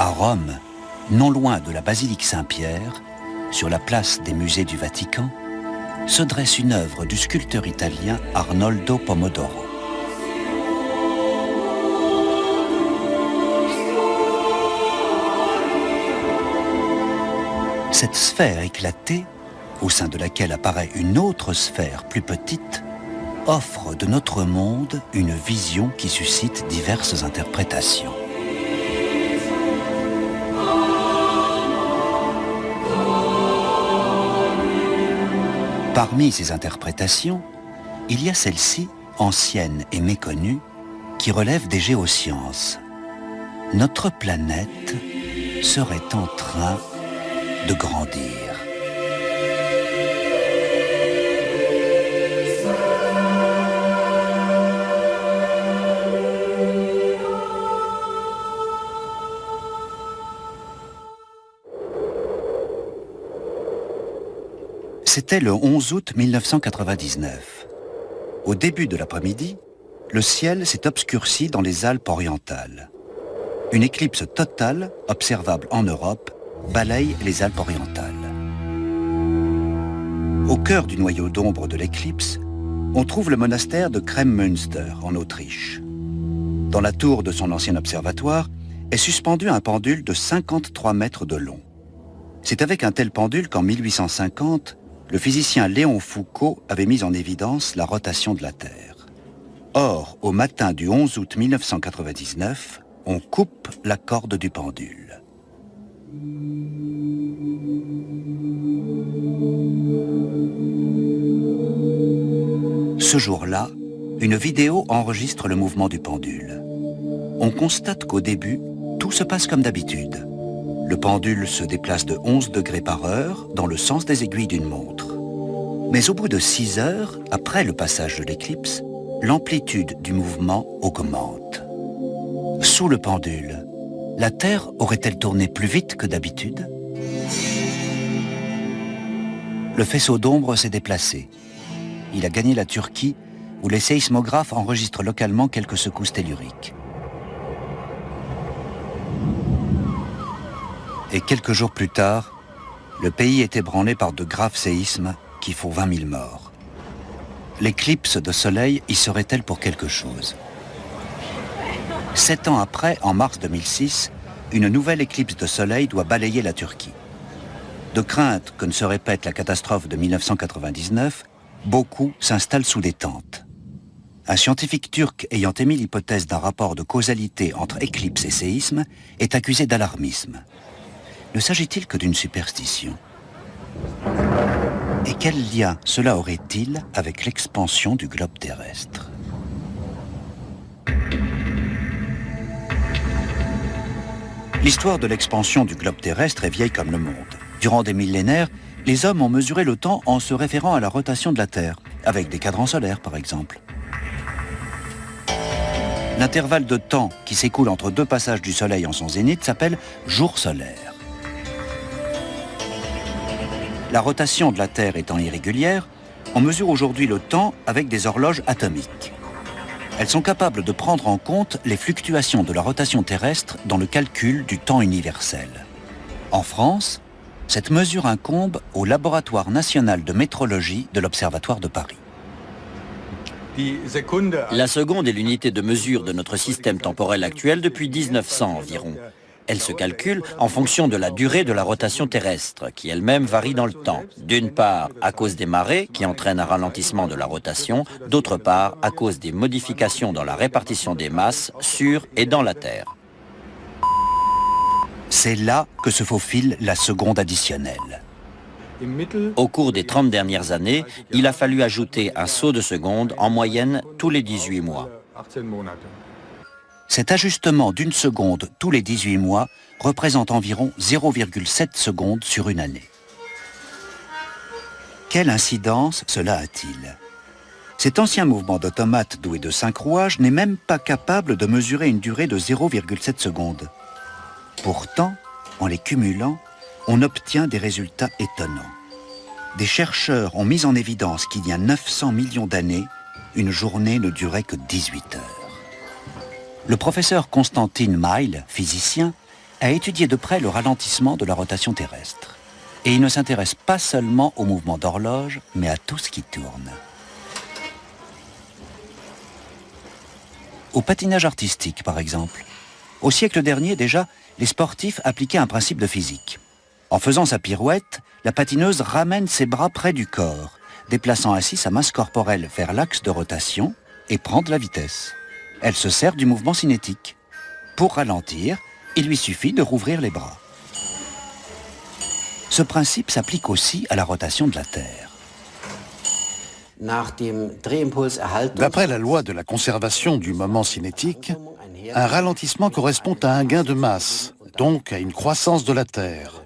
À Rome, non loin de la basilique Saint-Pierre, sur la place des musées du Vatican, se dresse une œuvre du sculpteur italien Arnoldo Pomodoro. Cette sphère éclatée, au sein de laquelle apparaît une autre sphère plus petite, offre de notre monde une vision qui suscite diverses interprétations. Parmi ces interprétations, il y a celle-ci, ancienne et méconnue, qui relève des géosciences. Notre planète serait en train de grandir. C'était le 11 août 1999. Au début de l'après-midi, le ciel s'est obscurci dans les Alpes orientales. Une éclipse totale, observable en Europe, balaye les Alpes orientales. Au cœur du noyau d'ombre de l'éclipse, on trouve le monastère de Kremmünster, en Autriche. Dans la tour de son ancien observatoire est suspendu un pendule de 53 mètres de long. C'est avec un tel pendule qu'en 1850, le physicien Léon Foucault avait mis en évidence la rotation de la Terre. Or, au matin du 11 août 1999, on coupe la corde du pendule. Ce jour-là, une vidéo enregistre le mouvement du pendule. On constate qu'au début, tout se passe comme d'habitude. Le pendule se déplace de 11 degrés par heure dans le sens des aiguilles d'une montre. Mais au bout de 6 heures, après le passage de l'éclipse, l'amplitude du mouvement augmente. Sous le pendule, la Terre aurait-elle tourné plus vite que d'habitude? Le faisceau d'ombre s'est déplacé. Il a gagné la Turquie, où les séismographes enregistrent localement quelques secousses telluriques. Et quelques jours plus tard, le pays est ébranlé par de graves séismes qui font 20 000 morts. L'éclipse de soleil y serait-elle pour quelque chose? 7 ans après, en mars 2006, une nouvelle éclipse de soleil doit balayer la Turquie. De crainte que ne se répète la catastrophe de 1999, beaucoup s'installent sous des tentes. Un scientifique turc ayant émis l'hypothèse d'un rapport de causalité entre éclipse et séisme est accusé d'alarmisme. Ne s'agit-il que d'une superstition? Et quel lien cela aurait-il avec l'expansion du globe terrestre? L'histoire de l'expansion du globe terrestre est vieille comme le monde. Durant des millénaires, les hommes ont mesuré le temps en se référant à la rotation de la Terre, avec des cadrans solaires par exemple. L'intervalle de temps qui s'écoule entre deux passages du Soleil en son zénith s'appelle jour solaire. La rotation de la Terre étant irrégulière, on mesure aujourd'hui le temps avec des horloges atomiques. Elles sont capables de prendre en compte les fluctuations de la rotation terrestre dans le calcul du temps universel. En France, cette mesure incombe au Laboratoire national de métrologie de l'Observatoire de Paris. La seconde est l'unité de mesure de notre système temporel actuel depuis 1900 environ. Elle se calcule en fonction de la durée de la rotation terrestre, qui elle-même varie dans le temps. D'une part, à cause des marées, qui entraînent un ralentissement de la rotation, d'autre part, à cause des modifications dans la répartition des masses sur et dans la Terre. C'est là que se faufile la seconde additionnelle. Au cours des 30 dernières années, il a fallu ajouter un saut de seconde en moyenne tous les 18 mois. Cet ajustement d'une seconde tous les 18 mois représente environ 0,7 secondes sur une année. Quelle incidence cela a-t-il? Cet ancien mouvement d'automate doué de 5 rouages n'est même pas capable de mesurer une durée de 0,7 secondes. Pourtant, en les cumulant, on obtient des résultats étonnants. Des chercheurs ont mis en évidence qu'il y a 900 millions d'années, une journée ne durait que 18 heures. Le professeur Konstantin Mail, physicien, a étudié de près le ralentissement de la rotation terrestre. Et il ne s'intéresse pas seulement au mouvement d'horloge, mais à tout ce qui tourne. Au patinage artistique, par exemple. Au siècle dernier, déjà, les sportifs appliquaient un principe de physique. En faisant sa pirouette, la patineuse ramène ses bras près du corps, déplaçant ainsi sa masse corporelle vers l'axe de rotation et prend de la vitesse. Elle se sert du mouvement cinétique. Pour ralentir, il lui suffit de rouvrir les bras. Ce principe s'applique aussi à la rotation de la Terre. D'après la loi de la conservation du moment cinétique, un ralentissement correspond à un gain de masse, donc à une croissance de la Terre.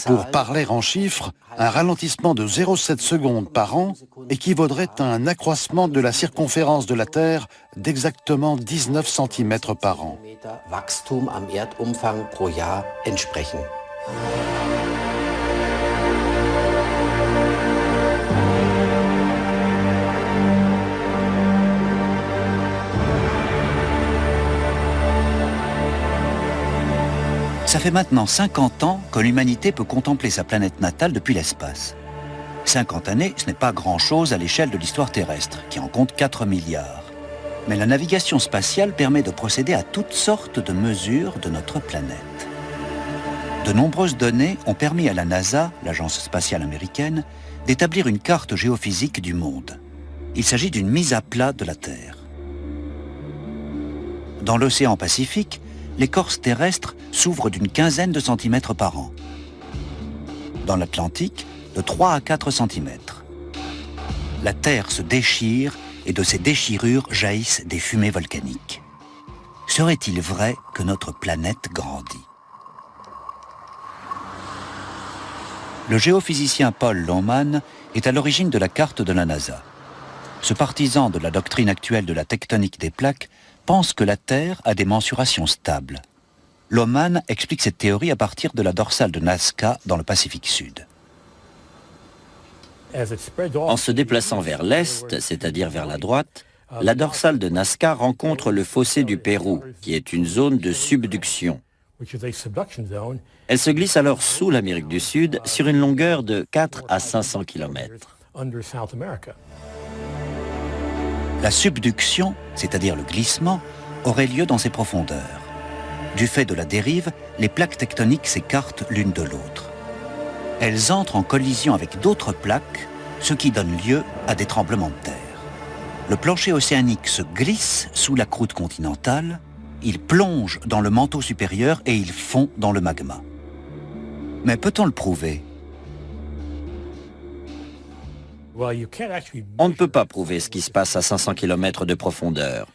Pour parler en chiffres, un ralentissement de 0,7 secondes par an équivaudrait à un accroissement de la circonférence de la Terre d'exactement 19 cm par an. Ça fait maintenant 50 ans que l'humanité peut contempler sa planète natale depuis l'espace. 50 années, ce n'est pas grand-chose à l'échelle de l'histoire terrestre, qui en compte 4 milliards. Mais la navigation spatiale permet de procéder à toutes sortes de mesures de notre planète. De nombreuses données ont permis à la NASA, l'agence spatiale américaine, d'établir une carte géophysique du monde. Il s'agit d'une mise à plat de la Terre. Dans l'océan Pacifique, l'écorce terrestre s'ouvre d'une quinzaine de centimètres par an. Dans l'Atlantique, de 3 à 4 centimètres. La Terre se déchire et de ces déchirures jaillissent des fumées volcaniques. Serait-il vrai que notre planète grandit? Le géophysicien Paul Lohmann est à l'origine de la carte de la NASA. Ce partisan de la doctrine actuelle de la tectonique des plaques pense que la Terre a des mensurations stables. Lohmann explique cette théorie à partir de la dorsale de Nazca dans le Pacifique Sud. En se déplaçant vers l'est, c'est-à-dire vers la droite, la dorsale de Nazca rencontre le fossé du Pérou, qui est une zone de subduction. Elle se glisse alors sous l'Amérique du Sud sur une longueur de 4 à 500 km. La subduction, c'est-à-dire le glissement, aurait lieu dans ces profondeurs. Du fait de la dérive, les plaques tectoniques s'écartent l'une de l'autre. Elles entrent en collision avec d'autres plaques, ce qui donne lieu à des tremblements de terre. Le plancher océanique se glisse sous la croûte continentale, il plonge dans le manteau supérieur et il fond dans le magma. Mais peut-on le prouver ? On ne peut pas prouver ce qui se passe à 500 km de profondeur.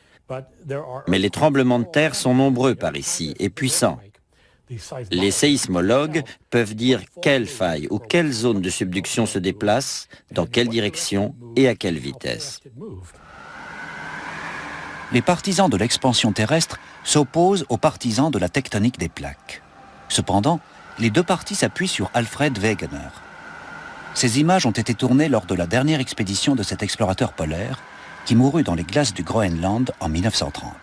Mais les tremblements de terre sont nombreux par ici et puissants. Les séismologues peuvent dire quelle faille ou quelle zone de subduction se déplace, dans quelle direction et à quelle vitesse. Les partisans de l'expansion terrestre s'opposent aux partisans de la tectonique des plaques. Cependant, les deux partis s'appuient sur Alfred Wegener. Ces images ont été tournées lors de la dernière expédition de cet explorateur polaire qui mourut dans les glaces du Groenland en 1930.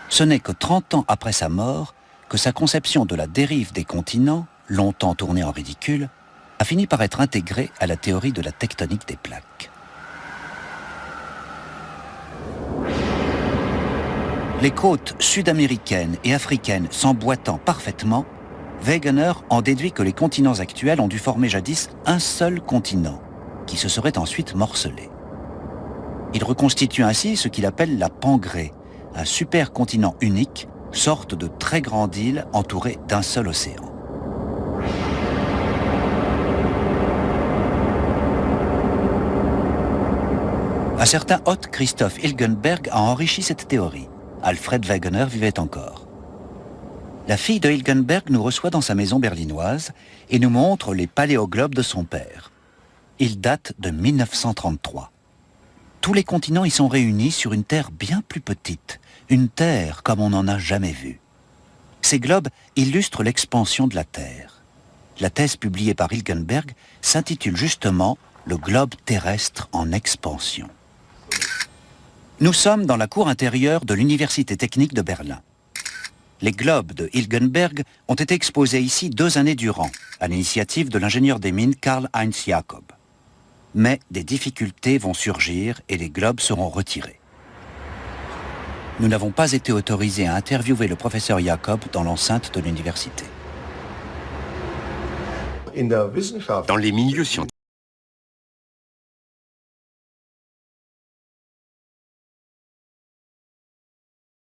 Ce n'est que 30 ans après sa mort que sa conception de la dérive des continents, longtemps tournée en ridicule, a fini par être intégrée à la théorie de la tectonique des plaques. Les côtes sud-américaines et africaines s'emboîtant parfaitement, Wegener en déduit que les continents actuels ont dû former jadis un seul continent, qui se serait ensuite morcelé. Il reconstitue ainsi ce qu'il appelle la Pangrée, un supercontinent unique, sorte de très grande île entourée d'un seul océan. Un certain Otto Christoph Hilgenberg a enrichi cette théorie. Alfred Wegener vivait encore. La fille de Hilgenberg nous reçoit dans sa maison berlinoise et nous montre les paléoglobes de son père. Ils datent de 1933. Tous les continents y sont réunis sur une terre bien plus petite, une terre comme on n'en a jamais vu. Ces globes illustrent l'expansion de la Terre. La thèse publiée par Hilgenberg s'intitule justement « Le globe terrestre en expansion ». Nous sommes dans la cour intérieure de l'Université technique de Berlin. Les globes de Hilgenberg ont été exposés ici 2 années durant, à l'initiative de l'ingénieur des mines Karl-Heinz Jakob. Mais des difficultés vont surgir et les globes seront retirés. Nous n'avons pas été autorisés à interviewer le professeur Jakob dans l'enceinte de l'université. Dans les milieux scientifiques,